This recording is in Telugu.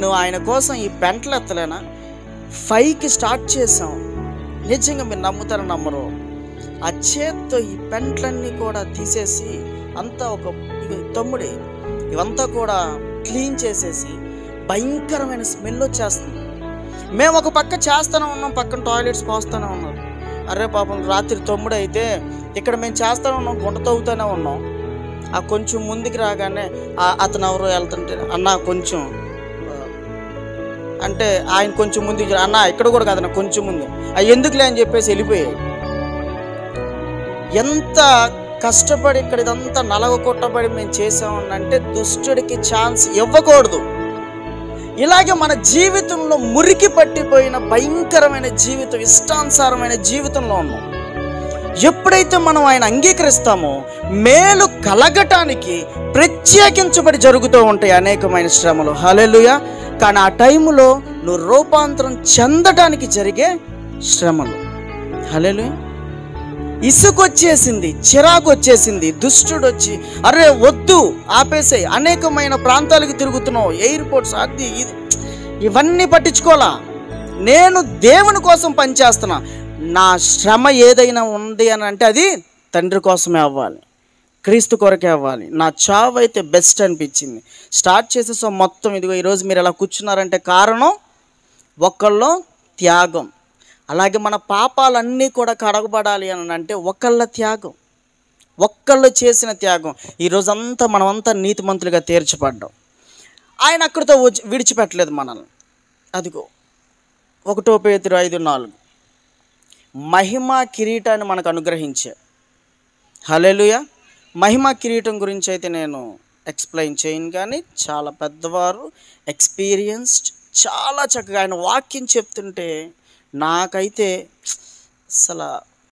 నువ్వు ఆయన కోసం ఈ పెంటలు ఎత్తలేనా? 5కి స్టార్ట్ చేసాం. నిజంగా మీరు నమ్ముతారో నమ్మరు, ఆ చేత్తో ఈ పెంట్లన్నీ కూడా తీసేసి అంతా తమ్ముడి ఇవంతా కూడా క్లీన్ చేసేసి భయంకరమైన స్మెల్ వచ్చేస్తుంది. మేము ఒక పక్క చేస్తూనే ఉన్నాం, పక్కన టాయిలెట్స్ పోస్తూనే ఉన్నారు. అరే పాపం రాత్రి 9 అయితే ఇక్కడ మేము చేస్తూనే ఉన్నాం, గుంట తవ్వుతూనే ఉన్నాం. ఆ కొంచెం ముందుకు రాగానే అతను ఎవరో వెళ్తుంటే, అన్న కొంచెం అంటే ఆయన కొంచెం ముందుకు, అన్న ఇక్కడ కూడా కదన్న కొంచెం ముందు, ఎందుకులే అని చెప్పేసి వెళ్ళిపోయాయి. ఎంత కష్టపడి ఇక్కడ ఇదంతా నలగ కొట్టబడి మేము చేసామనంటే దుష్టుడికి ఛాన్స్ ఇవ్వకూడదు. ఇలాగే మన జీవితంలో మురికి పట్టిపోయిన భయంకరమైన జీవితం, ఇష్టానుసారమైన జీవితంలో ఉన్నాం. ఎప్పుడైతే మనం ఆయన అంగీకరిస్తామో మేలు కలగటానికి ప్రత్యేకించబడి జరుగుతూ ఉంటాయి అనేకమైన శ్రమలు. హల్లెలూయా. కానీ ఆ టైంలో నువ్వు రూపాంతరం చెందడానికి జరిగే శ్రమలు. హల్లెలూయా. ఇసుకొచ్చేసింది, చిరాకు వచ్చేసింది, దుష్టుడు వచ్చి అరే వద్దు ఆపేసాయి, అనేకమైన ప్రాంతాలకు తిరుగుతున్నావు, ఎయిర్పోర్ట్స్ అది ఇది ఇవన్నీ పట్టించుకోలా. నేను దేవుని కోసం పనిచేస్తున్నా. నా శ్రమ ఏదైనా ఉంది అని అంటే అది తండ్రి కోసమే అవ్వాలి, క్రీస్తు కొరకే అవ్వాలి. నా చావు అయితే బెస్ట్ అనిపించింది. స్టార్ట్ చేసేసో మొత్తం ఇదిగో ఈరోజు మీరు ఎలా కూర్చున్నారంటే కారణం ఒకళ్ళో త్యాగం. అలాగే మన పాపాలన్నీ కూడా కడగబడాలి అని అంటే ఒకళ్ళ త్యాగం, ఒక్కళ్ళు చేసిన త్యాగం. ఈరోజంతా మనమంతా నీతిమంతులుగా తీర్చబడ్డాం. ఆయన అక్కడితో విడిచిపెట్టలేదు మనల్ని. అదిగో 1 పేతురు 5:4 మహిమ కిరీటాన్ని మనకు అనుగ్రహించే. హల్లెలూయా. మహిమ కిరీటం గురించి అయితే నేను ఎక్స్ప్లెయిన్ చేయను, కానీ చాలా పెద్దవారు ఎక్స్పీరియన్స్డ్, చాలా చక్కగా ఆయన వాక్యం చెప్తుంటే నాకైతే అసలు